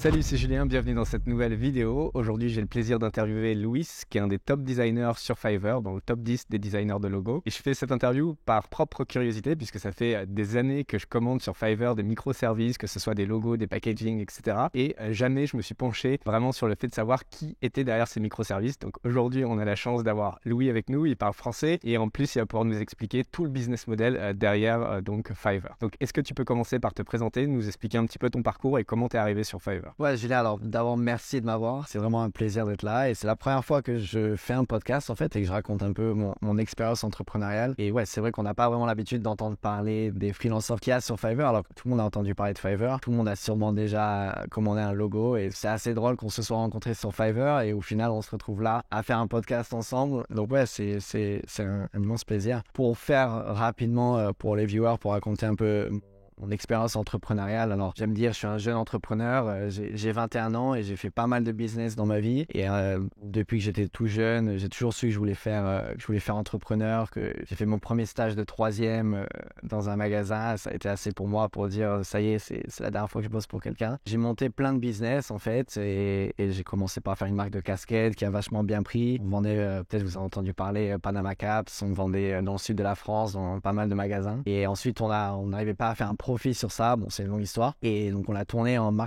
Salut, c'est Julien, bienvenue dans cette nouvelle vidéo. Aujourd'hui, j'ai le plaisir d'interviewer Louis, qui est un des top designers sur Fiverr, dans le top 10 des designers de logos. Et je fais cette interview par propre curiosité, puisque ça fait des années que je commande sur Fiverr des microservices, que ce soit des logos, des packaging, etc. Et jamais je me suis penché vraiment sur le fait de savoir qui était derrière ces microservices. Donc aujourd'hui, on a la chance d'avoir Louis avec nous, il parle français, et en plus, il va pouvoir nous expliquer tout le business model derrière donc Fiverr. Donc est-ce que tu peux commencer par te présenter, nous expliquer un petit peu ton parcours et comment tu es arrivé sur Fiverr? Ouais, Julien, alors d'abord, merci de m'avoir. C'est vraiment un plaisir d'être là. Et c'est la première fois que je fais un podcast, en fait, et que je raconte un peu mon expérience entrepreneuriale. Et ouais, c'est vrai qu'on n'a pas vraiment l'habitude d'entendre parler des freelancers qu'il y a sur Fiverr, alors que tout le monde a entendu parler de Fiverr. Tout le monde a sûrement déjà commandé un logo. Et c'est assez drôle qu'on se soit rencontrés sur Fiverr. Et au final, on se retrouve là à faire un podcast ensemble. Donc ouais, c'est un immense plaisir. Pour faire rapidement, pour les viewers, pour raconter un peu mon expérience entrepreneuriale. Alors, j'aime dire, je suis un jeune entrepreneur, j'ai 21 ans et j'ai fait pas mal de business dans ma vie. Et depuis que j'étais tout jeune, j'ai toujours su que je voulais faire entrepreneur, que j'ai fait mon premier stage de troisième dans un magasin. Ça a été assez pour moi pour dire, ça y est, c'est la dernière fois que je bosse pour quelqu'un. J'ai monté plein de business, en fait, et j'ai commencé par faire une marque de casquettes qui a vachement bien pris. On vendait, peut-être vous avez entendu parler, Panama Caps, on vendait dans le sud de la France, dans pas mal de magasins. Et ensuite, on n'arrivait pas à faire un profit sur ça, bon c'est une longue histoire, et donc on l'a tourné en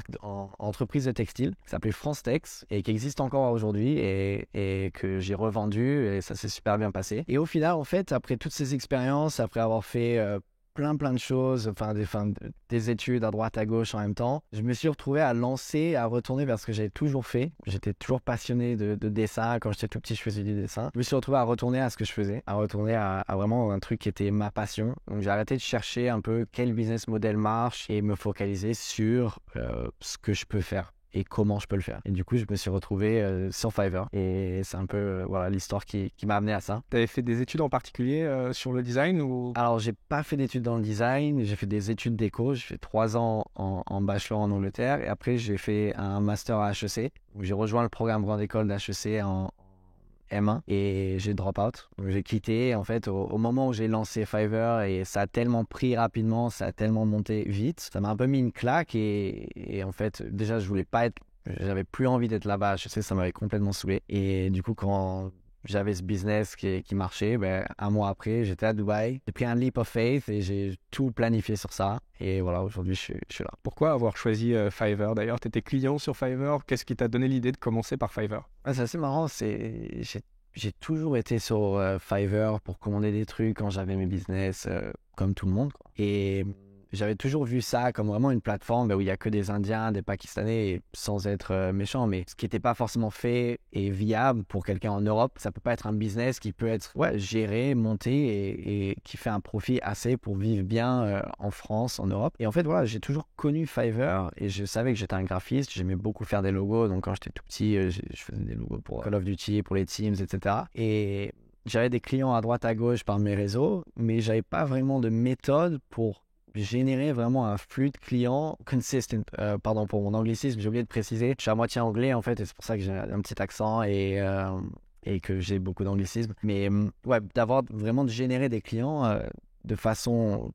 entreprise de textile qui s'appelait France Tex et qui existe encore aujourd'hui et que j'ai revendu et ça s'est super bien passé. Et au final en fait, après toutes ces expériences, après avoir fait plein de choses, des études à droite à gauche en même temps, je me suis retrouvé à retourner vers ce que j'avais toujours fait. J'étais toujours passionné de dessin. Quand j'étais tout petit, je faisais du dessin. Je me suis retrouvé à retourner à ce que je faisais, à retourner à vraiment un truc qui était ma passion. Donc j'ai arrêté de chercher un peu quel business model marche et me focaliser sur ce que je peux faire et comment je peux le faire. Et du coup, je me suis retrouvé sur Fiverr. Et c'est un peu voilà, l'histoire qui m'a amené à ça. Tu avais fait des études en particulier sur le design ou... Alors, j'ai pas fait d'études dans le design. J'ai fait des études d'éco. J'ai fait 3 ans en bachelor en Angleterre. Et après, j'ai fait un master à HEC, où j'ai rejoint le programme grande école d'HEC en M1 et j'ai drop out. Donc j'ai quitté en fait au moment où j'ai lancé Fiverr et ça a tellement pris rapidement, ça a tellement monté vite. Ça m'a un peu mis une claque et en fait déjà j'avais plus envie d'être là-bas. Je sais, ça m'avait complètement saoulé. Et du coup quand j'avais ce business qui marchait, un mois après, j'étais à Dubaï. J'ai pris un leap of faith et j'ai tout planifié sur ça. Et voilà, aujourd'hui, je suis là. Pourquoi avoir choisi Fiverr d'ailleurs? Tu étais client sur Fiverr. Qu'est-ce qui t'a donné l'idée de commencer par Fiverr? C'est assez marrant. J'ai toujours été sur Fiverr pour commander des trucs quand j'avais mes business, comme tout le monde, quoi. Et j'avais toujours vu ça comme vraiment une plateforme où il n'y a que des Indiens, des Pakistanais, et sans être méchant, mais ce qui n'était pas forcément fait et viable pour quelqu'un en Europe. Ça peut pas être un business qui peut être géré, monté et qui fait un profit assez pour vivre bien en France, en Europe. Et en fait, voilà, j'ai toujours connu Fiverr et je savais que j'étais un graphiste. J'aimais beaucoup faire des logos. Donc quand j'étais tout petit, je faisais des logos pour Call of Duty, pour les Teams, etc. Et j'avais des clients à droite à gauche par mes réseaux, mais j'avais pas vraiment de méthode pour générer vraiment un flux de clients consistent. Pardon pour mon anglicisme, j'ai oublié de préciser. Je suis à moitié anglais en fait et c'est pour ça que j'ai un petit accent et que j'ai beaucoup d'anglicisme. Mais d'avoir vraiment de générer des clients de façon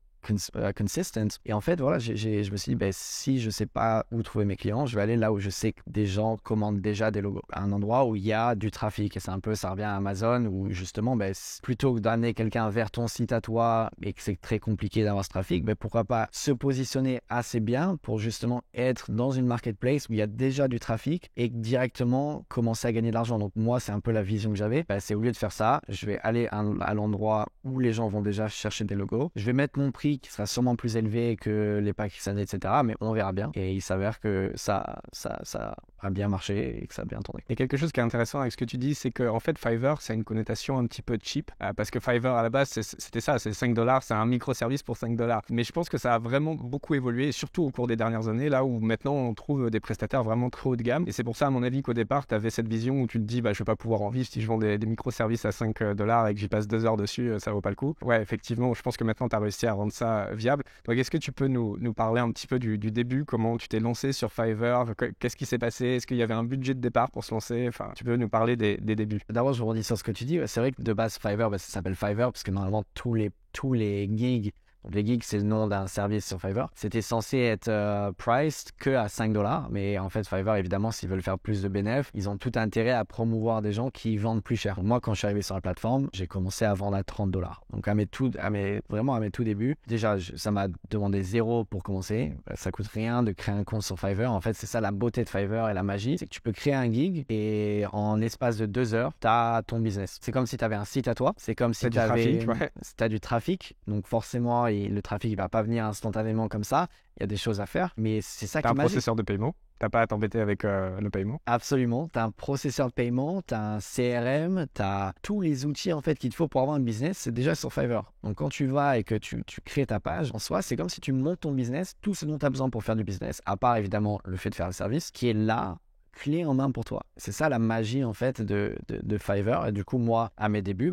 consistent. Et en fait, voilà, je me suis dit, si je sais pas où trouver mes clients, je vais aller là où je sais que des gens commandent déjà des logos. À un endroit où il y a du trafic. Et ça revient à Amazon où justement, plutôt que d'amener quelqu'un vers ton site à toi et que c'est très compliqué d'avoir ce trafic, pourquoi pas se positionner assez bien pour justement être dans une marketplace où il y a déjà du trafic et directement commencer à gagner de l'argent. Donc moi, c'est un peu la vision que j'avais. C'est au lieu de faire ça, je vais aller à l'endroit où les gens vont déjà chercher des logos. Je vais mettre mon prix qui sera sûrement plus élevé que les Pakistanais, etc. Mais on verra bien. Et il s'avère que ça a bien marché et que ça a bien tourné. Et quelque chose qui est intéressant avec ce que tu dis, c'est qu'en fait, Fiverr, ça a une connotation un petit peu cheap. Parce que Fiverr, à la base, c'était ça, c'est $5, c'est un microservice pour $5. Mais je pense que ça a vraiment beaucoup évolué, surtout au cours des dernières années, là où maintenant on trouve des prestataires vraiment trop haut de gamme. Et c'est pour ça, à mon avis, qu'au départ, tu avais cette vision où tu te dis, je vais pas pouvoir en vivre si je vends des microservices à $5 et que j'y passe 2 heures dessus, ça vaut pas le coup. Ouais, effectivement, je pense que maintenant, tu as réussi à rendre ça viable. Donc, est-ce que tu peux nous parler un petit peu du début, comment tu t'es lancé sur Fiverr, qu'est-ce qui s'est passé, est-ce qu'il y avait un budget de départ pour se lancer, enfin, tu peux nous parler des débuts. D'abord, je rebondis sur ce que tu dis. C'est vrai que de base, Fiverr, ça s'appelle Fiverr parce que normalement, tous les gigs Donc, les gigs, c'est le nom d'un service sur Fiverr. C'était censé être priced que à $5. Mais en fait, Fiverr, évidemment, s'ils veulent faire plus de bénéfices, ils ont tout intérêt à promouvoir des gens qui vendent plus cher. Moi, quand je suis arrivé sur la plateforme, j'ai commencé à vendre à $30. Donc, vraiment à mes tout débuts, déjà, ça m'a demandé 0 pour commencer. Ça coûte rien de créer un compte sur Fiverr. En fait, c'est ça la beauté de Fiverr et la magie. C'est que tu peux créer un gig et en l'espace de 2 heures, tu as ton business. C'est comme si tu avais un site à toi. C'est comme si tu as du trafic. Donc, forcément, le trafic ne va pas venir instantanément comme ça. Il y a des choses à faire, mais c'est ça qui est magique. Tu as un processeur de paiement. Tu n'as pas à t'embêter avec le paiement. Absolument. Tu as un processeur de paiement, tu as un CRM, tu as tous les outils en fait qu'il te faut pour avoir un business. C'est déjà sur Fiverr. Donc, quand tu vas et que tu crées ta page, en soi, c'est comme si tu montes ton business, tout ce dont tu as besoin pour faire du business, à part évidemment le fait de faire le service, qui est là, clé en main pour toi. C'est ça la magie en fait de Fiverr. Et du coup, moi, à mes débuts,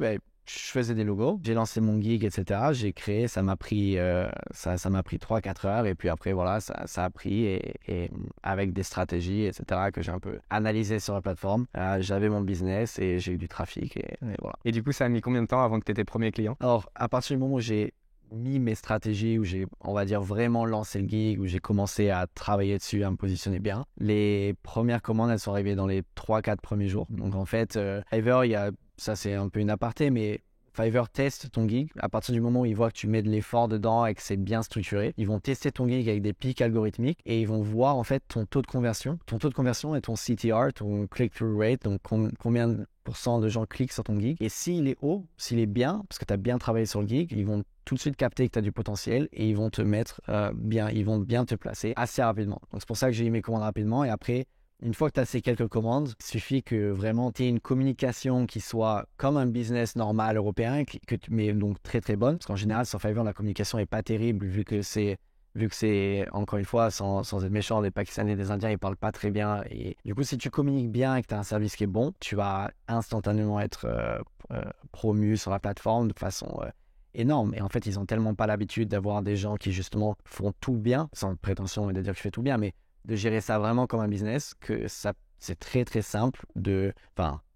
je faisais des logos, j'ai lancé mon gig, etc. J'ai créé, ça m'a pris 3-4 heures et puis après, voilà, ça a pris et avec des stratégies, etc. que j'ai un peu analysé sur la plateforme, j'avais mon business et j'ai eu du trafic et voilà. Et du coup, ça a mis combien de temps avant que tu aies tes premiers clients? Alors, à partir du moment où j'ai mis mes stratégies, où j'ai, on va dire, vraiment lancé le gig, où j'ai commencé à travailler dessus, à me positionner bien, les premières commandes, elles sont arrivées dans les 3-4 premiers jours. Donc en fait, Fiverr, ça c'est un peu une aparté, mais Fiverr teste ton gig. À partir du moment où ils voient que tu mets de l'effort dedans et que c'est bien structuré, ils vont tester ton gig avec des pics algorithmiques et ils vont voir en fait ton taux de conversion. Ton taux de conversion est ton CTR, ton click-through rate, donc combien de pourcents de gens cliquent sur ton gig. Et s'il est haut, s'il est bien, parce que tu as bien travaillé sur le gig, ils vont tout de suite capter que tu as du potentiel et ils vont te mettre bien, ils vont bien te placer assez rapidement. Donc c'est pour ça que j'ai eu mes commandes rapidement et après, une fois que tu as ces quelques commandes, il suffit que vraiment tu aies une communication qui soit comme un business normal européen, mais donc très très bonne. Parce qu'en général, sur Fiverr, la communication n'est pas terrible vu que c'est, encore une fois, sans être méchant, des Pakistanais et des Indiens, ils parlent pas très bien. Et du coup, si tu communiques bien et que tu as un service qui est bon, tu vas instantanément être promu sur la plateforme de façon énorme. Et en fait, ils ont tellement pas l'habitude d'avoir des gens qui justement font tout bien, sans prétention de dire que je fais tout bien, mais de gérer ça vraiment comme un business, que c'est très très simple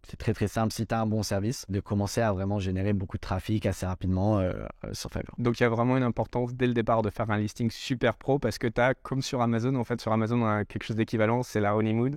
c'est très très simple si tu as un bon service de commencer à vraiment générer beaucoup de trafic assez rapidement sur Fiverr. Donc il y a vraiment une importance dès le départ de faire un listing super pro parce que tu as, comme sur Amazon, en fait sur Amazon on a quelque chose d'équivalent, c'est la honeymoon.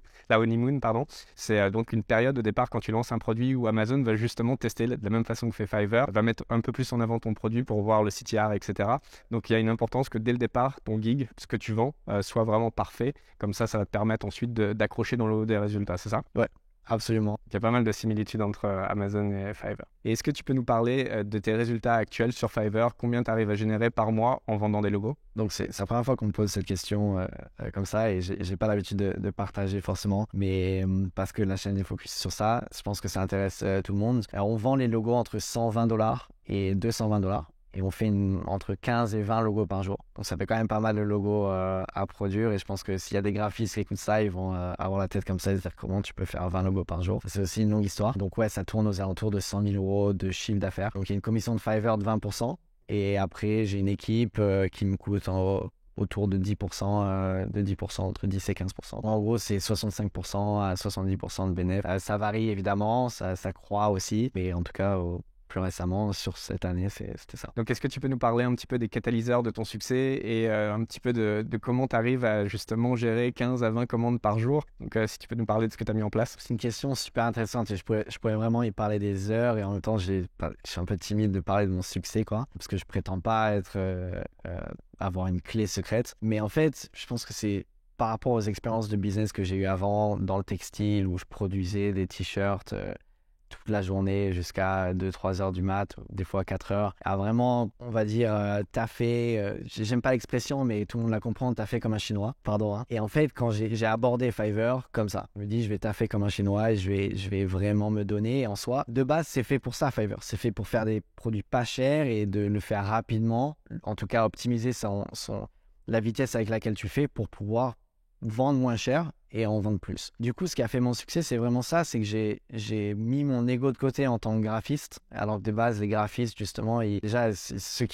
C'est donc une période au départ quand tu lances un produit où Amazon va justement tester de la même façon que fait Fiverr, va mettre un peu plus en avant ton produit pour voir le CTR, etc. Donc il y a une importance que dès le départ, ton gig, ce que tu vends, soit vraiment parfait. Comme ça va te permettre ensuite d'accrocher dans le haut des résultats, c'est ça? Ouais. Absolument. Il y a pas mal de similitudes entre Amazon et Fiverr. Et est-ce que tu peux nous parler de tes résultats actuels sur Fiverr? Combien tu arrives à générer par mois en vendant des logos? Donc c'est la première fois qu'on me pose cette question comme ça et j'ai pas l'habitude de partager forcément, mais parce que la chaîne est focus sur ça, je pense que ça intéresse tout le monde. Alors on vend les logos entre $120 et $220. Et on fait entre 15 et 20 logos par jour. Donc ça fait quand même pas mal de logos à produire. Et je pense que s'il y a des graphistes qui écoutent ça, ils vont avoir la tête comme ça et se dire comment tu peux faire 20 logos par jour. C'est aussi une longue histoire. Donc ouais, ça tourne aux alentours de 100 000 euros de chiffre d'affaires. Donc il y a une commission de Fiverr de 20%. Et après, j'ai une équipe qui me coûte autour de 10%, entre 10 et 15%. En gros, c'est 65% à 70% de bénéfices. Ça varie évidemment, ça croît aussi. Mais en tout cas, plus récemment, sur cette année, c'était ça. Donc, est-ce que tu peux nous parler un petit peu des catalyseurs de ton succès et un petit peu de comment tu arrives à justement gérer 15 à 20 commandes par jour? Donc, si tu peux nous parler de ce que tu as mis en place. C'est une question super intéressante et je pourrais vraiment y parler des heures et en même temps, je suis un peu timide de parler de mon succès, quoi, parce que je prétends pas avoir une clé secrète. Mais en fait, je pense que c'est par rapport aux expériences de business que j'ai eues avant dans le textile où je produisais des t-shirts toute la journée jusqu'à 2-3 heures du mat, des fois 4 heures, à vraiment, on va dire, taffer, j'aime pas l'expression, mais tout le monde la comprend, taffer comme un Chinois, pardon. Hein. Et en fait, quand j'ai abordé Fiverr comme ça, je me dis, je vais taffer comme un Chinois et je vais vraiment me donner. Et en soi, de base, c'est fait pour ça, Fiverr. C'est fait pour faire des produits pas chers et de le faire rapidement, en tout cas optimiser la vitesse avec laquelle tu fais pour pouvoir vendre moins cher et en vendre plus. Du coup, ce qui a fait mon succès, c'est vraiment ça, c'est que j'ai mis mon ego de côté en tant que graphiste. Alors que de base, les graphistes, justement, déjà, ceux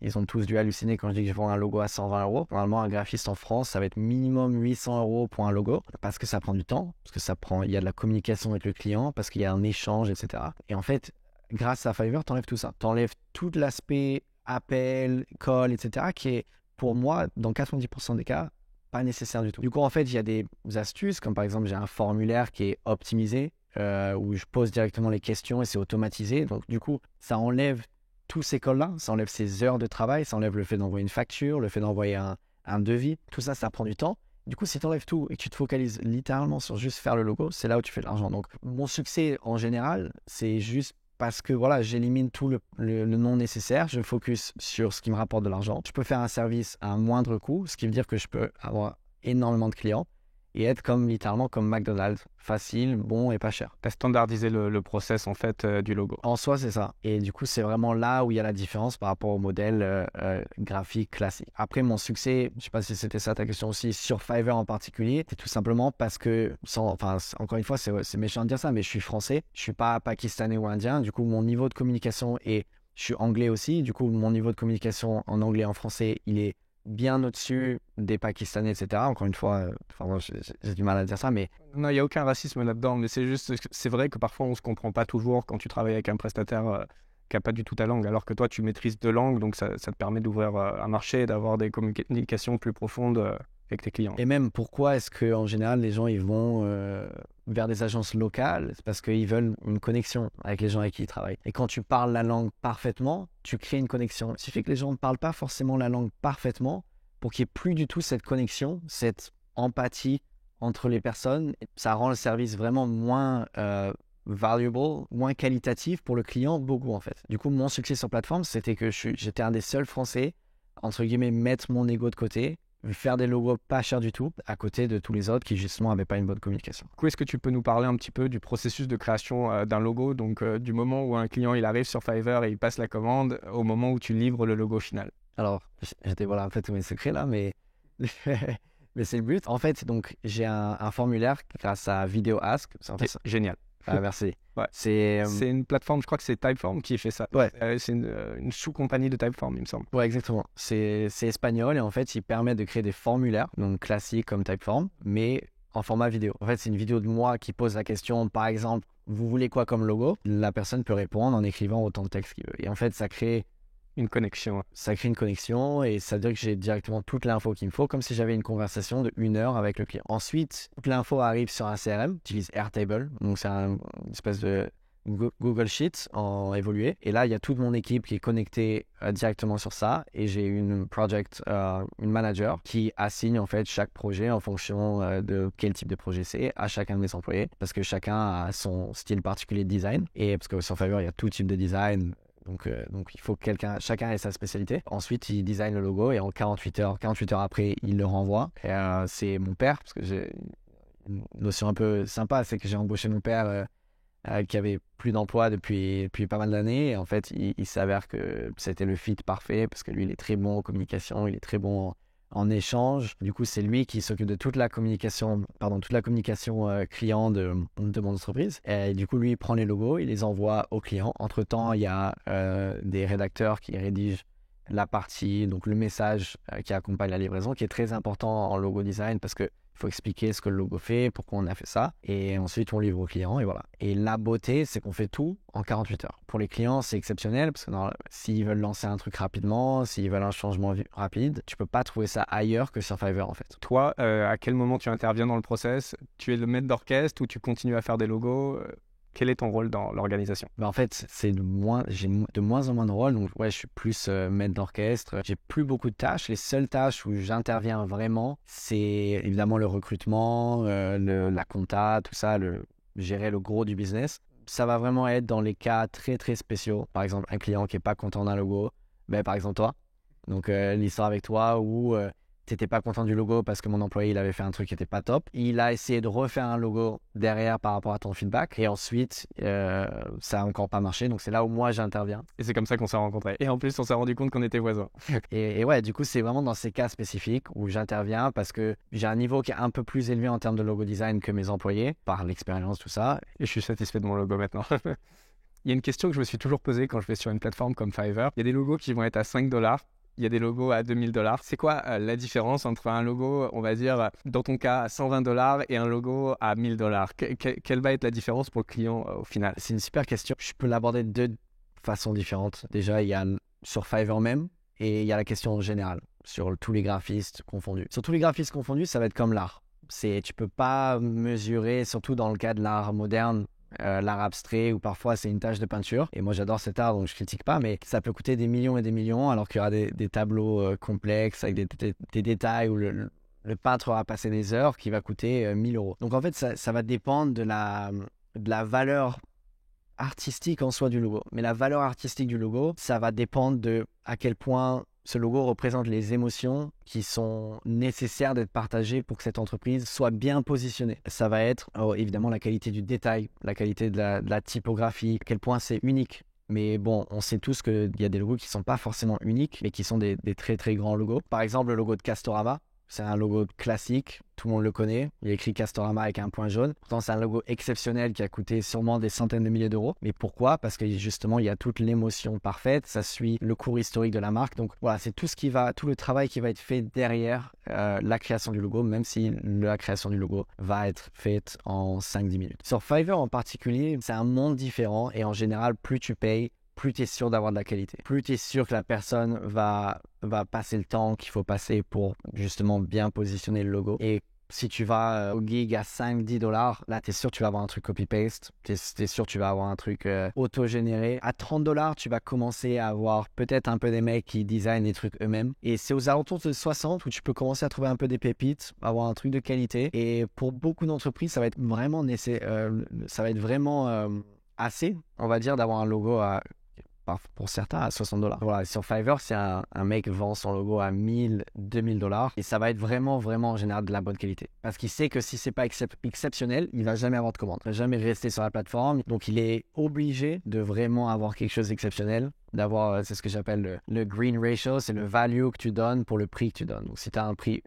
ils ont tous dû halluciner quand je dis que je vends un logo à 120 euros. Normalement, un graphiste en France, ça va être minimum 800 euros pour un logo, parce que ça prend du temps, parce que il y a de la communication avec le client, parce qu'il y a un échange, etc. Et en fait, grâce à Fiverr, t'enlèves tout ça. T'enlèves tout l'aspect appel, call, etc., qui est pour moi, dans 90% des cas, pas nécessaire du tout. Du coup, en fait, il y a des astuces, comme par exemple, j'ai un formulaire qui est optimisé, où je pose directement les questions et c'est automatisé. Donc, du coup, ça enlève tous ces calls-là, ça enlève ces heures de travail, ça enlève le fait d'envoyer une facture, le fait d'envoyer un devis. Tout ça, ça prend du temps. Du coup, si tu enlèves tout et que tu te focalises littéralement sur juste faire le logo, c'est là où tu fais de l'argent. Donc, mon succès en général, c'est juste parce que voilà, j'élimine tout le non nécessaire, je focus sur ce qui me rapporte de l'argent. Je peux faire un service à un moindre coût, ce qui veut dire que je peux avoir énormément de clients et être littéralement comme McDonald's, facile, bon et pas cher. Tu as standardisé le process en fait du logo. En soi, c'est ça. Et du coup, c'est vraiment là où il y a la différence par rapport au modèle graphique classique. Après, mon succès, je ne sais pas si c'était ça ta question aussi, sur Fiverr en particulier, c'est tout simplement parce que, encore une fois, c'est méchant de dire ça, mais je suis français, je ne suis pas pakistanais ou indien. Du coup, mon niveau de communication je suis anglais aussi. Du coup, mon niveau de communication en anglais et en français, il est bien au-dessus des Pakistanais, etc. Encore une fois, moi, j'ai du mal à dire ça, mais... Non, il n'y a aucun racisme là-dedans, mais c'est vrai que parfois on ne se comprend pas toujours quand tu travailles avec un prestataire qui n'a pas du tout ta langue, alors que toi, tu maîtrises deux langues, donc ça te permet d'ouvrir un marché, d'avoir des communications plus profondes avec tes clients. Et même, pourquoi est-ce qu'en général, les gens ils vont vers des agences locales? C'est parce qu'ils veulent une connexion avec les gens avec qui ils travaillent. Et quand tu parles la langue parfaitement, tu crées une connexion. Il suffit que les gens ne parlent pas forcément la langue parfaitement pour qu'il n'y ait plus du tout cette connexion, cette empathie entre les personnes. Ça rend le service vraiment moins valuable, moins qualitatif pour le client, beaucoup en fait. Du coup, mon succès sur plateforme, c'était que j'étais un des seuls Français, entre guillemets, mettre mon ego de côté, faire des logos pas chers du tout, à côté de tous les autres qui justement n'avaient pas une bonne communication. Du coup, est-ce que tu peux nous parler un petit peu du processus de création d'un logo, donc du moment où un client il arrive sur Fiverr et il passe la commande, au moment où tu livres le logo final? Alors, je dévoile un peu tous mes secrets là, mais mais c'est le but. En fait, donc j'ai un formulaire grâce à Video Ask. En fait, génial. Ah, merci. Ouais. C'est une plateforme, je crois que c'est Typeform qui fait ça. Ouais. C'est une sous-compagnie de Typeform, il me semble. Ouais, exactement. C'est espagnol et en fait, il permet de créer des formulaires, donc classiques comme Typeform, mais en format vidéo. En fait, c'est une vidéo de moi qui pose la question, par exemple, vous voulez quoi comme logo? La personne peut répondre en écrivant autant de texte qu'il veut. Et en fait, ça crée une connexion. Ça crée une connexion et ça veut dire que j'ai directement toute l'info qu'il me faut, comme si j'avais une conversation de 1 heure avec le client. Ensuite, toute l'info arrive sur un CRM, j'utilise Airtable, donc c'est une espèce de Google Sheets en évolué. Et là, il y a toute mon équipe qui est connectée directement sur ça et j'ai une manager qui assigne en fait chaque projet en fonction de quel type de projet c'est à chacun de mes employés parce que chacun a son style particulier de design et parce que sur Fiverr, il y a tout type de design. Donc il faut que chacun ait sa spécialité. Ensuite, il design le logo et en 48 heures après, il le renvoie. Et, c'est mon père, parce que j'ai une notion un peu sympa, c'est que j'ai embauché mon père qui avait plus d'emploi depuis pas mal d'années. Et en fait, il s'avère que c'était le fit parfait parce que lui, il est très bon en communication, il est très bon en échange. Du coup, c'est lui qui s'occupe de toute la communication client de mon entreprise. Et du coup, lui, il prend les logos, il les envoie aux clients. Entre-temps, il y a des rédacteurs qui rédigent la partie, donc le message qui accompagne la livraison, qui est très important en logo design parce que il faut expliquer ce que le logo fait, pourquoi on a fait ça. Et ensuite, on livre au client et voilà. Et la beauté, c'est qu'on fait tout en 48 heures. Pour les clients, c'est exceptionnel parce que s'ils veulent lancer un truc rapidement, s'ils veulent un changement rapide, tu peux pas trouver ça ailleurs que sur Fiverr en fait. Toi, à quel moment tu interviens dans le process? Tu es le maître d'orchestre ou tu continues à faire des logos? Quel est ton rôle dans l'organisation? En fait, j'ai de moins en moins de rôle. Donc, ouais, je suis plus maître d'orchestre. J'ai plus beaucoup de tâches. Les seules tâches où j'interviens vraiment, c'est évidemment le recrutement, la compta, tout ça, gérer le gros du business. Ça va vraiment être dans les cas très, très spéciaux. Par exemple, un client qui n'est pas content d'un logo. Par exemple, toi. Donc, l'histoire avec toi où... t'étais pas content du logo parce que mon employé il avait fait un truc qui était pas top. Il a essayé de refaire un logo derrière par rapport à ton feedback et ensuite ça a encore pas marché, donc c'est là où moi j'interviens. Et c'est comme ça qu'on s'est rencontrés. Et en plus on s'est rendu compte qu'on était voisins. et ouais, du coup c'est vraiment dans ces cas spécifiques où j'interviens parce que j'ai un niveau qui est un peu plus élevé en termes de logo design que mes employés par l'expérience, tout ça. Et je suis satisfait de mon logo maintenant. Il y a une question que je me suis toujours posée quand je vais sur une plateforme comme Fiverr. Il y a des logos qui vont être à $5. Il y a des logos à $2000. C'est quoi la différence entre un logo, on va dire, dans ton cas, à $120 et un logo à $1000? Quelle va être la différence pour le client au final? C'est une super question. Je peux l'aborder de deux façons différentes. Déjà, il y a sur Fiverr même, et il y a la question générale sur tous les graphistes confondus. Sur tous les graphistes confondus, ça va être comme l'art. Tu peux pas mesurer, surtout dans le cas de l'art moderne, l'art abstrait, où parfois c'est une tâche de peinture. Et moi j'adore cet art, donc je critique pas, mais ça peut coûter des millions et des millions, alors qu'il y aura des tableaux complexes avec des détails où le peintre aura passé des heures qui va coûter 1000 euros. Donc en fait, ça va dépendre de la valeur artistique en soi du logo. Mais la valeur artistique du logo, ça va dépendre de à quel point ce logo représente les émotions qui sont nécessaires d'être partagées pour que cette entreprise soit bien positionnée. Ça va être évidemment la qualité du détail, la qualité de la typographie, à quel point c'est unique. Mais bon, on sait tous qu'il y a des logos qui ne sont pas forcément uniques, mais qui sont des très très grands logos. Par exemple, le logo de Castorama. C'est un logo classique, tout le monde le connaît. Il est écrit Castorama avec un point jaune. Pourtant, c'est un logo exceptionnel qui a coûté sûrement des centaines de milliers d'euros. Mais pourquoi ? Parce que justement, il y a toute l'émotion parfaite. Ça suit le cours historique de la marque. Donc voilà, c'est tout le travail qui va être fait derrière la création du logo, même si la création du logo va être faite en 5-10 minutes. Sur Fiverr en particulier, c'est un monde différent. Et en général, plus tu payes, plus tu es sûr d'avoir de la qualité. Plus tu es sûr que la personne va passer le temps qu'il faut passer pour justement bien positionner le logo. Et si tu vas au gig à 5-10 $, là, tu es sûr que tu vas avoir un truc copy-paste. Tu es sûr que tu vas avoir un truc auto-généré. À 30 $, tu vas commencer à avoir peut-être un peu des mecs qui designent des trucs eux-mêmes. Et c'est aux alentours de 60 où tu peux commencer à trouver un peu des pépites, avoir un truc de qualité. Et pour beaucoup d'entreprises, ça va être vraiment assez, on va dire, d'avoir un logo pour certains à 60 $. Voilà, sur Fiverr, c'est un mec vend son logo à 1000, 2000 $, et ça va être vraiment, vraiment en général de la bonne qualité. Parce qu'il sait que si c'est pas exceptionnel, il va jamais avoir de commande, il va jamais rester sur la plateforme. Donc il est obligé de vraiment avoir quelque chose d'exceptionnel, d'avoir, c'est ce que j'appelle le green ratio, c'est le value que tu donnes pour le prix que tu donnes. Donc si tu as un prix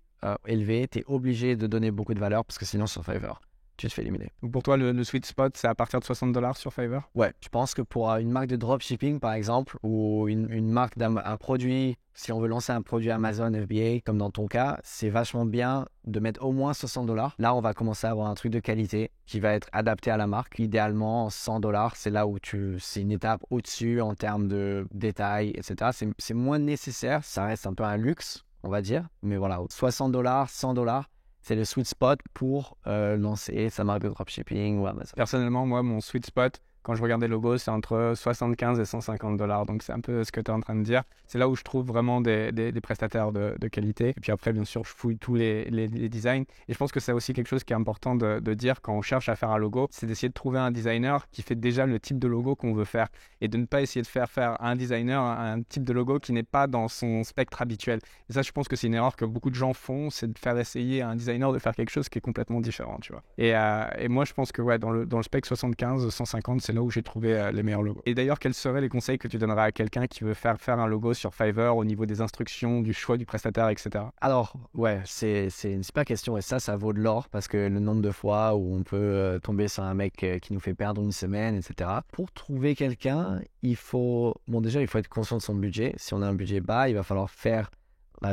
élevé, tu es obligé de donner beaucoup de valeur, parce que sinon sur Fiverr, tu te fais éliminer. Donc pour toi, le sweet spot, c'est à partir de 60 $ sur Fiverr? Ouais, je pense que pour une marque de dropshipping, par exemple, ou une marque d'un produit, si on veut lancer un produit Amazon FBA, comme dans ton cas, c'est vachement bien de mettre au moins 60 $. Là, on va commencer à avoir un truc de qualité qui va être adapté à la marque. Idéalement, 100 $, c'est là où c'est une étape au-dessus en termes de détails, etc. C'est moins nécessaire, ça reste un peu un luxe, on va dire. Mais voilà, 60 $, 100 $. C'est le sweet spot pour lancer sa marque de dropshipping ou Amazon. Personnellement, moi, mon sweet spot, quand je regarde les logos, c'est entre 75 et 150 $. Donc, c'est un peu ce que tu es en train de dire. C'est là où je trouve vraiment des prestataires de qualité. Et puis après, bien sûr, je fouille tous les designs. Et je pense que c'est aussi quelque chose qui est important de dire quand on cherche à faire un logo, c'est d'essayer de trouver un designer qui fait déjà le type de logo qu'on veut faire. Et de ne pas essayer de faire à un designer un type de logo qui n'est pas dans son spectre habituel. Et ça, je pense que c'est une erreur que beaucoup de gens font, c'est de faire essayer à un designer de faire quelque chose qui est complètement différent, tu vois. Et moi, je pense que ouais, dans le spec 75, 150, c'est là où j'ai trouvé les meilleurs logos. Et d'ailleurs, quels seraient les conseils que tu donnerais à quelqu'un qui veut faire un logo sur Fiverr au niveau des instructions, du choix du prestataire, etc. Alors, ouais, c'est une super question et ça vaut de l'or parce que le nombre de fois où on peut tomber sur un mec qui nous fait perdre une semaine, etc. Pour trouver quelqu'un, il faut être conscient de son budget. Si on a un budget bas, il va falloir faire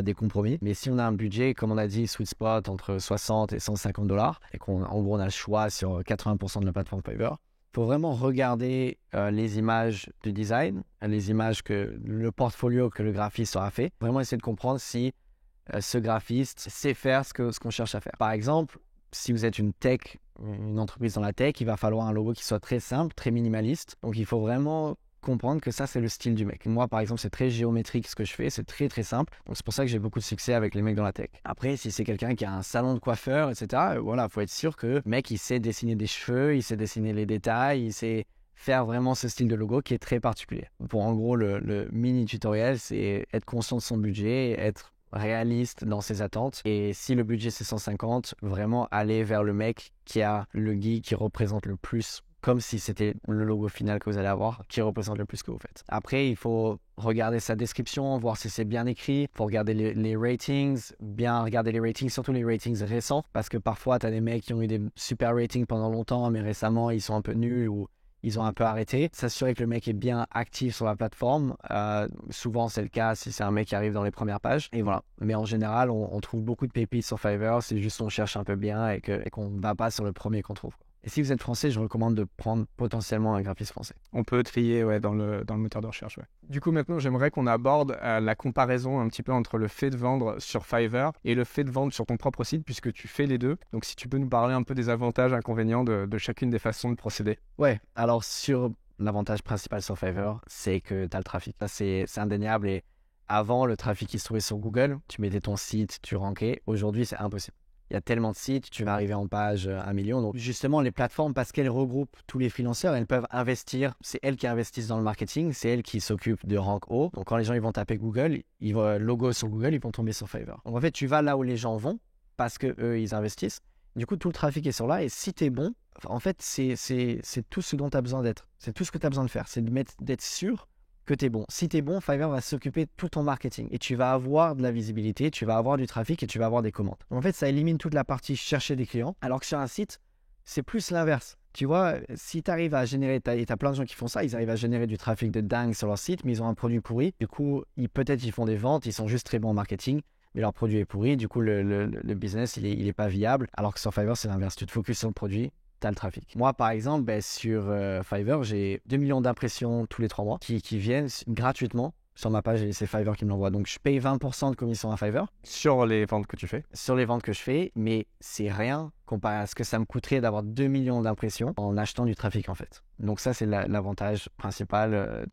des compromis. Mais si on a un budget, comme on a dit, sweet spot entre 60 et 150 $, et qu'en gros on a le choix sur 80% de la plateforme Fiverr, il faut vraiment regarder les images du design, les images le portfolio que le graphiste aura fait. Vraiment essayer de comprendre si ce graphiste sait faire ce qu'on cherche à faire. Par exemple, si vous êtes une entreprise dans la tech, il va falloir un logo qui soit très simple, très minimaliste. Donc il faut vraiment comprendre que ça, c'est le style du mec. Moi, par exemple, c'est très géométrique ce que je fais, c'est très très simple. Donc c'est pour ça que j'ai beaucoup de succès avec les mecs dans la tech. Après, si c'est quelqu'un qui a un salon de coiffeur, etc., voilà, faut être sûr que le mec, il sait dessiner des cheveux, il sait dessiner les détails, il sait faire vraiment ce style de logo qui est très particulier. Pour en gros, le mini tutoriel, c'est être conscient de son budget, être réaliste dans ses attentes. Et si le budget c'est 150, vraiment aller vers le mec qui a le geek qui représente le plus, comme si c'était le logo final que vous allez avoir, qui représente le plus ce que vous faites. Après, il faut regarder sa description, voir si c'est bien écrit. Il faut regarder les ratings, bien regarder les ratings, surtout les ratings récents, parce que parfois, tu as des mecs qui ont eu des super ratings pendant longtemps, mais récemment, ils sont un peu nuls ou ils ont un peu arrêté. S'assurer que le mec est bien actif sur la plateforme. Souvent, c'est le cas si c'est un mec qui arrive dans les premières pages. Et voilà. Mais en général, on trouve beaucoup de pépites sur Fiverr. C'est juste qu'on cherche un peu bien et qu'on ne va pas sur le premier qu'on trouve. Et si vous êtes français, je recommande de prendre potentiellement un graphiste français. On peut trier dans le moteur de recherche. Ouais. Du coup, maintenant, j'aimerais qu'on aborde la comparaison un petit peu entre le fait de vendre sur Fiverr et le fait de vendre sur ton propre site, puisque tu fais les deux. Donc, si tu peux nous parler un peu des avantages, inconvénients de chacune des façons de procéder. Ouais, alors l'avantage principal sur Fiverr, c'est que tu as le trafic. Ça, c'est indéniable. Et avant, le trafic qui se trouvait sur Google, tu mettais ton site, tu rankais. Aujourd'hui, c'est impossible. Il y a tellement de sites, tu vas arriver en page 1 million. Donc justement, les plateformes, parce qu'elles regroupent tous les freelanceurs, elles peuvent investir. C'est elles qui investissent dans le marketing, c'est elles qui s'occupent de rank haut. Donc quand les gens ils vont taper Google, ils vont logo sur Google, ils vont tomber sur Fiverr. Donc en fait, tu vas là où les gens vont parce que eux ils investissent. Du coup, tout le trafic est sur là. Et si tu es bon, en fait, c'est tout ce dont tu as besoin d'être. C'est tout ce que tu as besoin de faire. C'est d'être sûr que tu es bon. Si tu es bon, Fiverr va s'occuper de tout ton marketing et tu vas avoir de la visibilité, tu vas avoir du trafic et tu vas avoir des commandes. Donc en fait, ça élimine toute la partie chercher des clients, alors que sur un site, c'est plus l'inverse. Tu vois, si tu arrives à générer, et tu as plein de gens qui font ça, ils arrivent à générer du trafic de dingue sur leur site, mais ils ont un produit pourri. Du coup, peut-être ils font des ventes, ils sont juste très bons en marketing, mais leur produit est pourri. Du coup, le business, il est pas viable. Alors que sur Fiverr, c'est l'inverse. Tu te focuses sur le produit, tu as le trafic. Moi, par exemple, sur Fiverr, j'ai 2 millions d'impressions tous les 3 mois qui viennent gratuitement. Sur ma page, c'est Fiverr qui me l'envoie. Donc, je paye 20% de commission à Fiverr. Sur les ventes que tu fais. Sur les ventes que je fais, mais c'est rien comparé à ce que ça me coûterait d'avoir 2 millions d'impressions en achetant du trafic, en fait. Donc ça, c'est l'avantage principal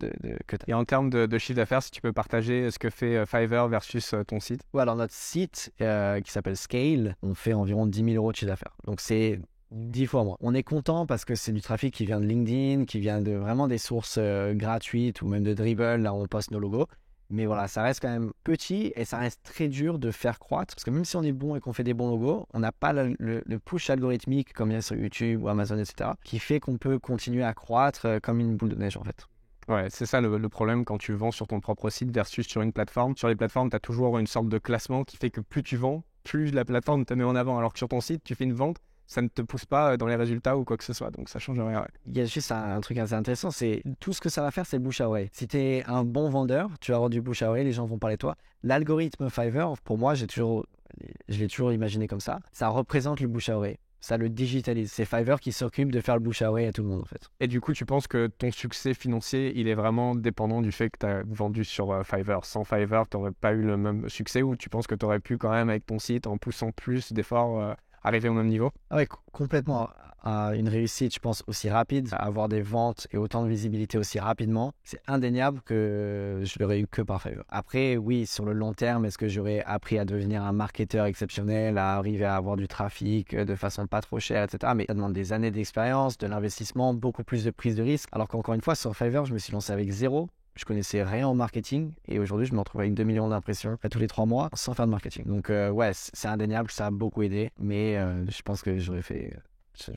que tu as. Et en termes de chiffre d'affaires, si tu peux partager ce que fait Fiverr versus ton site. Ouais, alors notre site qui s'appelle Scale, on fait environ 10 000 euros de chiffre d'affaires. Donc c'est 10 fois moins. On est content parce que c'est du trafic qui vient de LinkedIn, qui vient de vraiment des sources gratuites ou même de Dribbble, là où on poste nos logos. Mais voilà, ça reste quand même petit et ça reste très dur de faire croître. Parce que même si on est bon et qu'on fait des bons logos, on n'a pas le push algorithmique comme il y a sur YouTube ou Amazon, etc. qui fait qu'on peut continuer à croître comme une boule de neige en fait. Ouais, c'est ça le problème quand tu vends sur ton propre site versus sur une plateforme. Sur les plateformes, tu as toujours une sorte de classement qui fait que plus tu vends, plus la plateforme te met en avant. Alors que sur ton site, tu fais une vente, ça ne te pousse pas dans les résultats ou quoi que ce soit. Donc ça change rien. Ouais. Il y a juste un truc assez intéressant, c'est tout ce que ça va faire, c'est le bouche à oreille. Si tu es un bon vendeur, tu vas avoir du bouche à oreille, les gens vont parler de toi. L'algorithme Fiverr, pour moi, je l'ai toujours imaginé comme ça. Ça représente le bouche à oreille. Ça le digitalise. C'est Fiverr qui s'occupe de faire le bouche à oreille à tout le monde en fait. Et du coup, tu penses que ton succès financier, il est vraiment dépendant du fait que tu as vendu sur Fiverr. Sans Fiverr, tu n'aurais pas eu le même succès ou tu penses que tu aurais pu quand même avec ton site, en poussant plus d'efforts, arriver au même niveau? Ah ouais, complètement. Une réussite, je pense, aussi rapide, avoir des ventes et autant de visibilité aussi rapidement, c'est indéniable que je l'aurais eu que par Fiverr. Après, oui, sur le long terme, est-ce que j'aurais appris à devenir un marketeur exceptionnel, à arriver à avoir du trafic de façon pas trop chère, etc. Mais ça demande des années d'expérience, de l'investissement, beaucoup plus de prise de risque. Alors qu'encore une fois, sur Fiverr, je me suis lancé avec zéro. Je connaissais rien en marketing et aujourd'hui, je me retrouve avec 2 millions d'impressions tous les 3 mois sans faire de marketing. Donc, ouais, c'est indéniable, ça a beaucoup aidé, mais je pense que je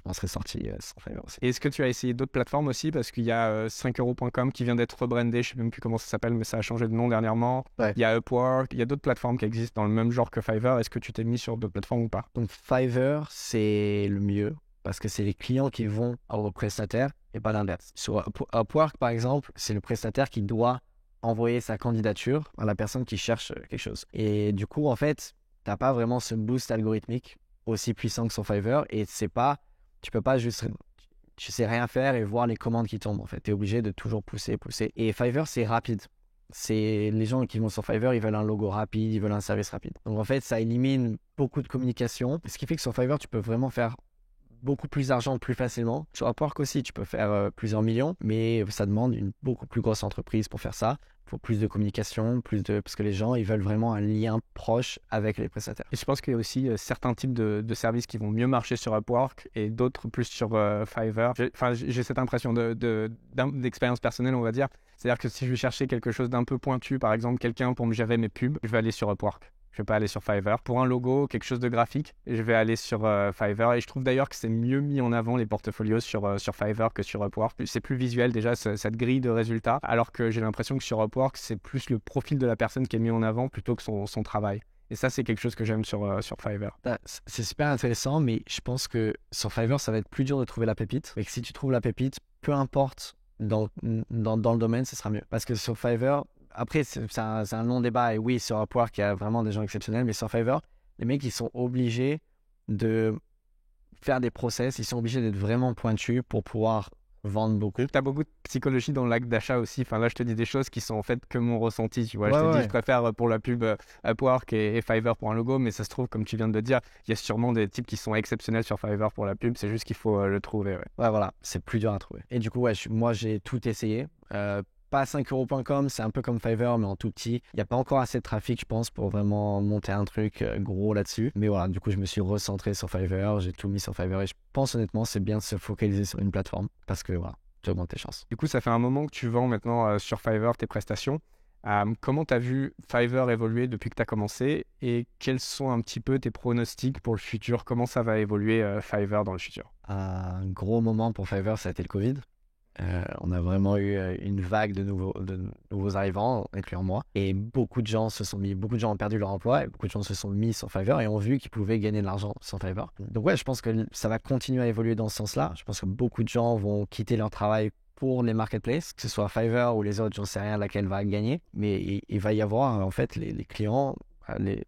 m'en serais sorti sans Fiverr aussi. Et est-ce que tu as essayé d'autres plateformes aussi? Parce qu'il y a 5euros.com qui vient d'être rebrandé, je ne sais même plus comment ça s'appelle, mais ça a changé de nom dernièrement. Ouais. Il y a Upwork, il y a d'autres plateformes qui existent dans le même genre que Fiverr. Est-ce que tu t'es mis sur d'autres plateformes ou pas? Donc, Fiverr, c'est le mieux parce que c'est les clients qui vont au prestataire et pas l'inverse. Sur Upwork, par exemple, c'est le prestataire qui doit envoyer sa candidature à la personne qui cherche quelque chose. Et du coup, en fait, tu n'as pas vraiment ce boost algorithmique aussi puissant que sur Fiverr et tu peux pas juste, tu sais rien faire et voir les commandes qui tombent en fait. Tu es obligé de toujours pousser. Et Fiverr, c'est rapide. C'est les gens qui vont sur Fiverr, ils veulent un logo rapide, ils veulent un service rapide. Donc en fait, ça élimine beaucoup de communication. Ce qui fait que sur Fiverr, tu peux vraiment faire beaucoup plus d'argent plus facilement. Sur Upwork aussi, tu peux faire plusieurs millions, mais ça demande une beaucoup plus grosse entreprise pour faire ça. Il faut plus de communication, parce que les gens, ils veulent vraiment un lien proche avec les prestataires. Et je pense qu'il y a aussi certains types de services qui vont mieux marcher sur Upwork et d'autres plus sur Fiverr. J'ai cette impression d'expérience personnelle, on va dire. C'est-à-dire que si je vais chercher quelque chose d'un peu pointu, par exemple quelqu'un pour me gérer mes pubs, je vais aller sur Upwork. Je vais pas aller sur Fiverr. Pour un logo, quelque chose de graphique, je vais aller sur Fiverr. Et je trouve d'ailleurs que c'est mieux mis en avant les portfolios sur Fiverr que sur Upwork. C'est plus visuel déjà, cette grille de résultats. Alors que j'ai l'impression que sur Upwork, c'est plus le profil de la personne qui est mis en avant plutôt que son travail. Et ça, c'est quelque chose que j'aime sur Fiverr. C'est super intéressant, mais je pense que sur Fiverr, ça va être plus dur de trouver la pépite. Et que si tu trouves la pépite, peu importe dans le domaine, ce sera mieux. Parce que sur Fiverr, après, c'est un long débat. Et oui, sur Upwork, il y a vraiment des gens exceptionnels. Mais sur Fiverr, les mecs, ils sont obligés de faire des process, ils sont obligés d'être vraiment pointus pour pouvoir vendre beaucoup. Tu as beaucoup de psychologie dans l'acte d'achat aussi. Enfin, là, je te dis des choses qui sont en fait que mon ressenti. Tu vois, Ouais, je te dis, ouais. je préfère pour la pub Upwork et Fiverr pour un logo, mais ça se trouve, comme tu viens de le dire, il y a sûrement des types qui sont exceptionnels sur Fiverr pour la pub. C'est juste qu'il faut le trouver. Ouais. Ouais, voilà, c'est plus dur à trouver. Et du coup, ouais, moi, j'ai tout essayé. Pas 5euros.com, c'est un peu comme Fiverr, mais en tout petit. Il n'y a pas encore assez de trafic, je pense, pour vraiment monter un truc gros là-dessus. Mais voilà, du coup, je me suis recentré sur Fiverr, j'ai tout mis sur Fiverr. Et je pense honnêtement, c'est bien de se focaliser sur une plateforme parce que voilà, tu augmentes tes chances. Du coup, ça fait un moment que tu vends maintenant sur Fiverr tes prestations. Comment tu as vu Fiverr évoluer depuis que tu as commencé et quels sont un petit peu tes pronostics pour le futur? Comment ça va évoluer Fiverr dans le futur? Un gros moment pour Fiverr, ça a été le Covid. On a vraiment eu une vague de nouveaux arrivants, incluant moi. Et beaucoup de gens ont perdu leur emploi et beaucoup de gens se sont mis sur Fiverr et ont vu qu'ils pouvaient gagner de l'argent sur Fiverr. Donc ouais, je pense que ça va continuer à évoluer dans ce sens-là. Je pense que beaucoup de gens vont quitter leur travail pour les marketplaces, que ce soit Fiverr ou les autres, j'en sais rien laquelle va gagner. Mais il va y avoir en fait les clients.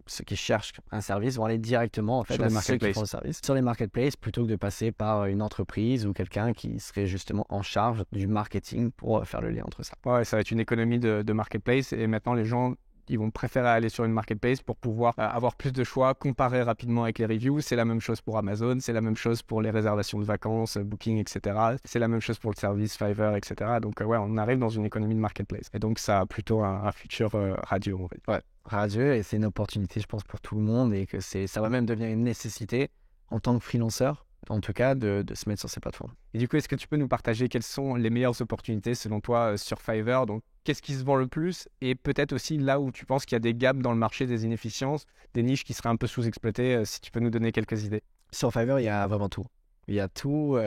Ceux qui cherchent un service vont aller directement en fait, Sur à les ceux qui marketplaces. font le service sur les marketplaces plutôt que de passer par une entreprise ou quelqu'un qui serait justement en charge du marketing pour faire le lien entre ça. Ouais, ça va être une économie de marketplace et maintenant les gens ils vont préférer aller sur une marketplace pour pouvoir avoir plus de choix, comparer rapidement avec les reviews. C'est la même chose pour Amazon, c'est la même chose pour les réservations de vacances, Booking, etc. C'est la même chose pour le service Fiverr, etc. Donc ouais, on arrive dans une économie de marketplace. Et donc ça a plutôt un futur radieux, on va dire. Ouais, radieux et c'est une opportunité, je pense, pour tout le monde et que ça va même devenir une nécessité en tant que freelanceur, en tout cas, de se mettre sur ces plateformes. Et du coup, est-ce que tu peux nous partager quelles sont les meilleures opportunités selon toi sur Fiverr? Donc, qu'est-ce qui se vend le plus? Et peut-être aussi là où tu penses qu'il y a des gaps dans le marché, des inefficiences, des niches qui seraient un peu sous-exploitées, si tu peux nous donner quelques idées. Sur Fiverr, il y a vraiment tout. Il y a tout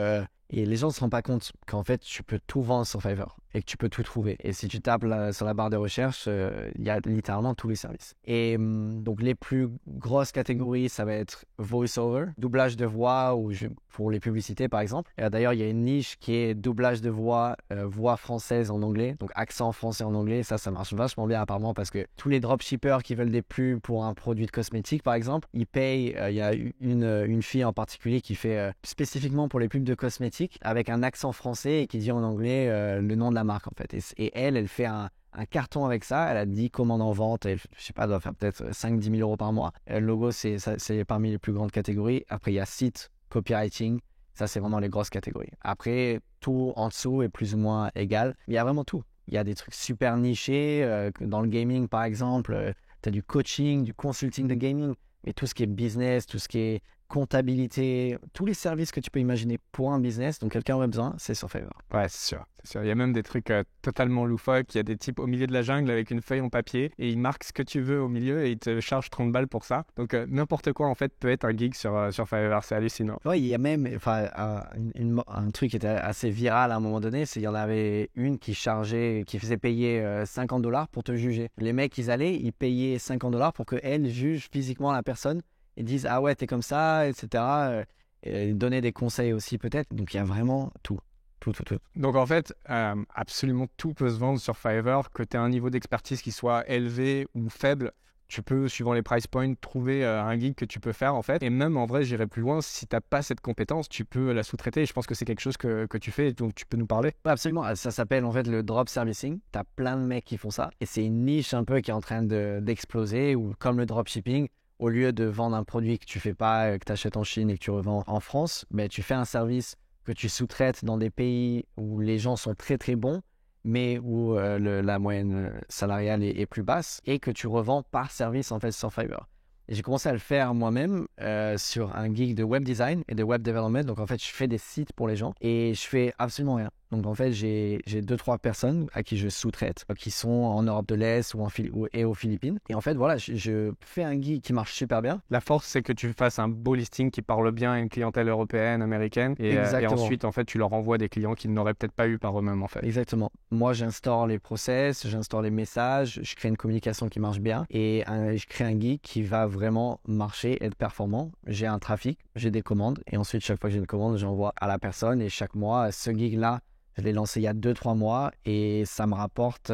et les gens ne se rendent pas compte qu'en fait, tu peux tout vendre sur Fiverr et que tu peux tout trouver. Et si tu tapes sur la barre de recherche, il y a littéralement tous les services. Et donc, les plus grosses catégories, ça va être voice-over, doublage de voix ou pour les publicités, par exemple. Et d'ailleurs, il y a une niche qui est doublage de voix, voix française en anglais, donc accent français en anglais. Ça marche vachement bien apparemment parce que tous les dropshippers qui veulent des pubs pour un produit de cosmétique, par exemple, ils payent. Il y a une fille en particulier qui fait spécifiquement pour les pubs de cosmétiques avec un accent français et qui dit en anglais le nom de la marque en fait. Et elle fait un carton avec ça. Elle a 10 commandes en vente. Elle, je sais pas, doit faire peut-être 5-10 000 euros par mois. Le logo, c'est parmi les plus grandes catégories. Après, il y a site, copywriting. Ça, c'est vraiment les grosses catégories. Après, tout en dessous est plus ou moins égal. Il y a vraiment tout. Il y a des trucs super nichés. Dans le gaming, par exemple, tu as du coaching, du consulting de gaming. Mais tout ce qui est business, tout ce qui est comptabilité, tous les services que tu peux imaginer pour un business, dont quelqu'un aurait besoin, c'est sur Fiverr. Ouais, c'est sûr. Il y a même des trucs totalement loufoques. Il y a des types au milieu de la jungle avec une feuille en papier et ils marquent ce que tu veux au milieu et ils te chargent 30 balles pour ça. Donc n'importe quoi en fait peut être un gig sur Fiverr. C'est hallucinant. Ouais, il y a même un truc qui était assez viral à un moment donné, c'est qu'il y en avait une qui faisait payer $50 pour te juger. Les mecs, ils allaient, ils payaient $50 pour qu'elle juge physiquement la personne et disent ah ouais, t'es comme ça, etc. Et donner des conseils aussi peut-être. Donc il y a vraiment tout. Tout. Donc en fait, absolument tout peut se vendre sur Fiverr, que tu aies un niveau d'expertise qui soit élevé ou faible. Tu peux, suivant les price points, trouver un gig que tu peux faire en fait. Et même en vrai, j'irai plus loin, si tu n'as pas cette compétence, tu peux la sous-traiter. Et je pense que c'est quelque chose que tu fais, donc tu peux nous parler. Ouais, absolument, ça s'appelle en fait le drop servicing. Tu as plein de mecs qui font ça. Et c'est une niche un peu qui est en train d'exploser, ou comme le dropshipping. Au lieu de vendre un produit que tu fais pas, que tu achètes en Chine et que tu revends en France, mais tu fais un service que tu sous-traites dans des pays où les gens sont très très bons, mais où la moyenne salariale est plus basse et que tu revends par service en fait sur Fiverr. Et j'ai commencé à le faire moi-même sur un gig de web design et de web development. Donc en fait, je fais des sites pour les gens et je fais absolument rien. Donc en fait, j'ai 2-3 personnes à qui je sous-traite, qui sont en Europe de l'Est et aux Philippines. Et en fait, voilà, je fais un gig qui marche super bien. La force, c'est que tu fasses un beau listing qui parle bien à une clientèle européenne, américaine. Et ensuite, en fait, tu leur envoies des clients qu'ils n'auraient peut-être pas eu par eux-mêmes, en fait. Exactement. Moi, j'instaure les process, j'instaure les messages, je crée une communication qui marche bien et je crée un gig qui va vraiment marcher, être performant. J'ai un trafic, j'ai des commandes et ensuite, chaque fois que j'ai une commande, j'envoie à la personne et chaque mois, ce gig-là, Je l'ai lancé il y a 2-3 mois et ça me rapporte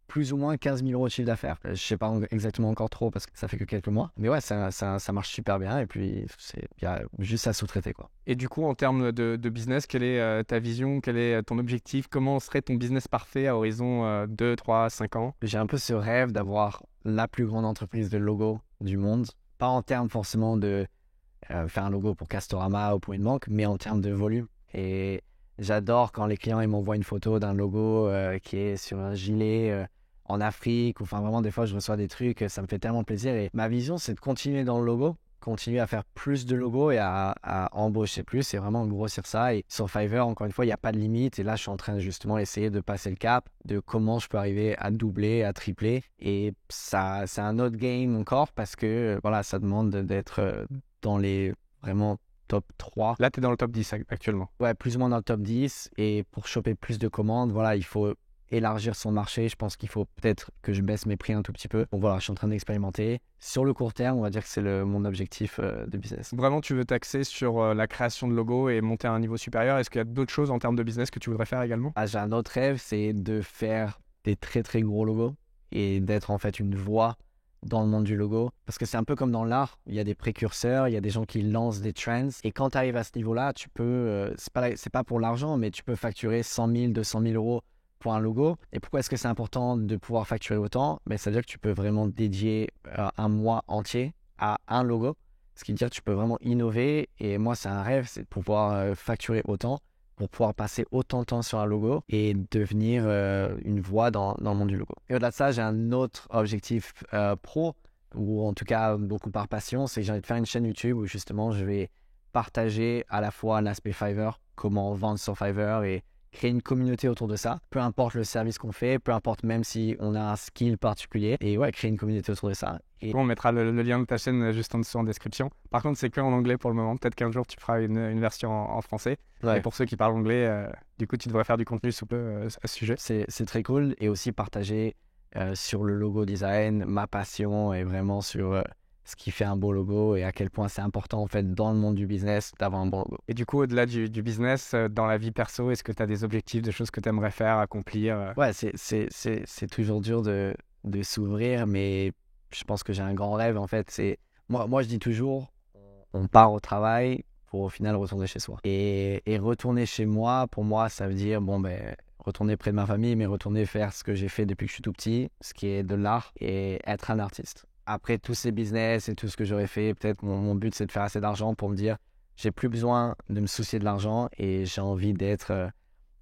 plus ou moins 15 000 € de chiffre d'affaires. Je ne sais pas exactement encore trop parce que ça fait que quelques mois. Mais ouais, ça marche super bien et puis il y a juste à sous-traiter, quoi. Et du coup, en termes de business, quelle est ta vision? Quel est ton objectif? Comment serait ton business parfait à horizon 2, 3, 5 ans? J'ai un peu ce rêve d'avoir la plus grande entreprise de logo du monde. Pas en termes forcément de faire un logo pour Castorama ou pour une banque, mais en termes de volume. Et j'adore quand les clients ils m'envoient une photo d'un logo qui est sur un gilet en Afrique. Ou, enfin, vraiment, des fois, je reçois des trucs, ça me fait tellement plaisir. Et ma vision, c'est de continuer dans le logo, continuer à faire plus de logos et à embaucher plus. C'est vraiment grossir ça. Et sur Fiverr, encore une fois, il n'y a pas de limite. Et là, je suis en train de justement essayer de passer le cap de comment je peux arriver à doubler, à tripler. Et ça, c'est un autre game encore parce que voilà, ça demande d'être dans les vraiment top 3. Là, tu es dans le top 10 actuellement. Ouais, plus ou moins dans le top 10. Et pour choper plus de commandes, voilà, il faut élargir son marché. Je pense qu'il faut peut-être que je baisse mes prix un tout petit peu. Donc voilà, je suis en train d'expérimenter. Sur le court terme, on va dire que c'est mon objectif de business. Vraiment, tu veux t'axer sur la création de logos et monter à un niveau supérieur. Est-ce qu'il y a d'autres choses en termes de business que tu voudrais faire également? J'ai un autre rêve, c'est de faire des très très gros logos et d'être en fait une voix dans le monde du logo. Parce que c'est un peu comme dans l'art, il y a des précurseurs, il y a des gens qui lancent des trends. Et quand tu arrives à ce niveau-là, tu peux, c'est pas pour l'argent, mais tu peux facturer 100 000, 200 000 € pour un logo. Et pourquoi est-ce que c'est important de pouvoir facturer autant? Ça veut dire que tu peux vraiment dédier un mois entier à un logo. Ce qui veut dire que tu peux vraiment innover. Et moi, c'est un rêve, c'est de pouvoir facturer autant pour pouvoir passer autant de temps sur un logo et devenir une voix dans le monde du logo. Et au-delà de ça, j'ai un autre objectif pro, ou en tout cas beaucoup par passion, c'est que j'ai envie de faire une chaîne YouTube où justement je vais partager à la fois l'aspect Fiverr, comment vendre sur Fiverr et créer une communauté autour de ça. Peu importe le service qu'on fait, peu importe même si on a un skill particulier. Et ouais, créer une communauté autour de ça. Et on mettra le lien de ta chaîne juste en dessous en description. Par contre, c'est que en anglais pour le moment. Peut-être qu'un jour, tu feras une version en français. Ouais. Et pour ceux qui parlent anglais, du coup, tu devrais faire du contenu sous peu à ce sujet. C'est très cool. Et aussi partager sur le logo design, ma passion et vraiment sur ce qui fait un beau logo et à quel point c'est important en fait dans le monde du business d'avoir un bon logo. Et du coup, au-delà du business, dans la vie perso, est-ce que tu as des objectifs, des choses que tu aimerais faire, accomplir? Ouais, c'est toujours dur de s'ouvrir, mais je pense que j'ai un grand rêve en fait. Moi je dis toujours, on part au travail pour au final retourner chez soi. Et retourner chez moi, pour moi, ça veut dire retourner près de ma famille, mais retourner faire ce que j'ai fait depuis que je suis tout petit, ce qui est de l'art et être un artiste. Après tous ces business et tout ce que j'aurais fait, peut-être mon but c'est de faire assez d'argent pour me dire j'ai plus besoin de me soucier de l'argent et j'ai envie d'être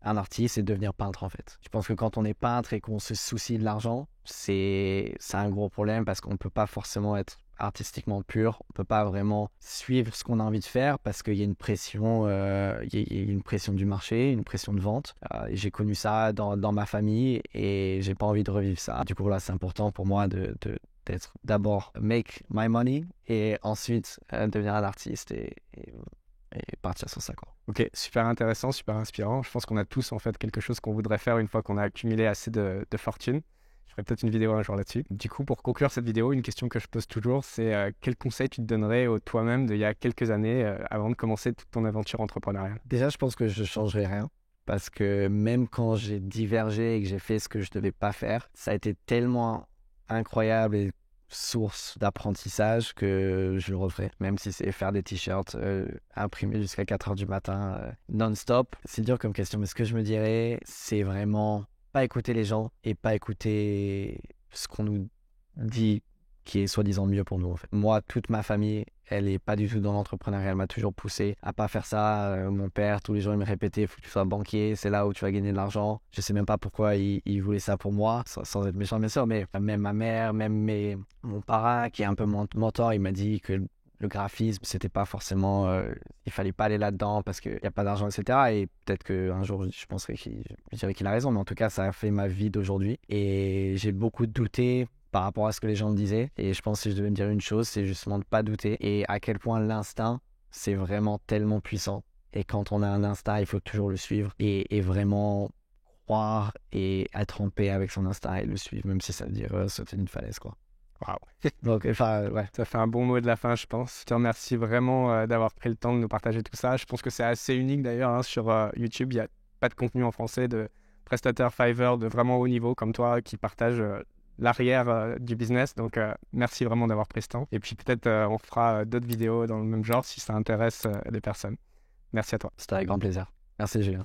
un artiste et de devenir peintre en fait. Je pense que quand on est peintre et qu'on se soucie de l'argent, c'est un gros problème parce qu'on ne peut pas forcément être artistiquement pur, on ne peut pas vraiment suivre ce qu'on a envie de faire parce qu'il y a une pression, une pression du marché, une pression de vente. J'ai connu ça dans ma famille et j'ai pas envie de revivre ça. Du coup là c'est important pour moi d'être d'abord make my money et ensuite devenir un artiste et partir sur ça, quoi. Ok, super intéressant, super inspirant. Je pense qu'on a tous en fait quelque chose qu'on voudrait faire une fois qu'on a accumulé assez de fortune. Je ferai peut-être une vidéo un jour là-dessus. Du coup, pour conclure cette vidéo, une question que je pose toujours, c'est quel conseil tu te donnerais au toi-même d'il y a quelques années avant de commencer toute ton aventure entrepreneuriale? Déjà, je pense que je ne changerai rien. Parce que même quand j'ai divergé et que j'ai fait ce que je ne devais pas faire, ça a été tellement incroyable et source d'apprentissage que je le referai. Même si c'est faire des t-shirts imprimés jusqu'à 4h du matin non-stop. C'est dur comme question, mais ce que je me dirais, c'est vraiment pas écouter les gens et pas écouter ce qu'on nous dit qui est soi-disant mieux pour nous en fait. Moi, toute ma famille, elle est pas du tout dans l'entrepreneuriat, elle m'a toujours poussé à pas faire ça. Mon père, tous les jours, il me répétait, faut que tu sois banquier, c'est là où tu vas gagner de l'argent. Je sais même pas pourquoi il voulait ça pour moi, sans être méchant bien sûr, mais même ma mère, même mon parrain qui est un peu mon mentor, il m'a dit que le graphisme, c'était pas forcément, il fallait pas aller là-dedans parce qu'il y a pas d'argent, etc. Et peut-être qu'un jour, je penserai je dirais qu'il a raison, mais en tout cas, ça a fait ma vie d'aujourd'hui. Et j'ai beaucoup douté par rapport à ce que les gens me disaient. Et je pense que si je devais me dire une chose, c'est justement de pas douter. Et à quel point l'instinct, c'est vraiment tellement puissant. Et quand on a un instinct, il faut toujours le suivre et vraiment croire et être en paix avec son instinct et le suivre, même si ça veut dire sauter d'une falaise, quoi. Waouh. Donc, ouais. Ça fait un bon mot de la fin, je pense. Je te remercie vraiment d'avoir pris le temps de nous partager tout ça. Je pense que c'est assez unique d'ailleurs sur YouTube. Il y a pas de contenu en français de prestataires Fiverr de vraiment haut niveau comme toi qui partagent l'arrière du business. Donc, merci vraiment d'avoir pris ce temps. Et puis, peut-être on fera d'autres vidéos dans le même genre si ça intéresse les personnes. Merci à toi. C'était avec grand plaisir. Merci, Julien.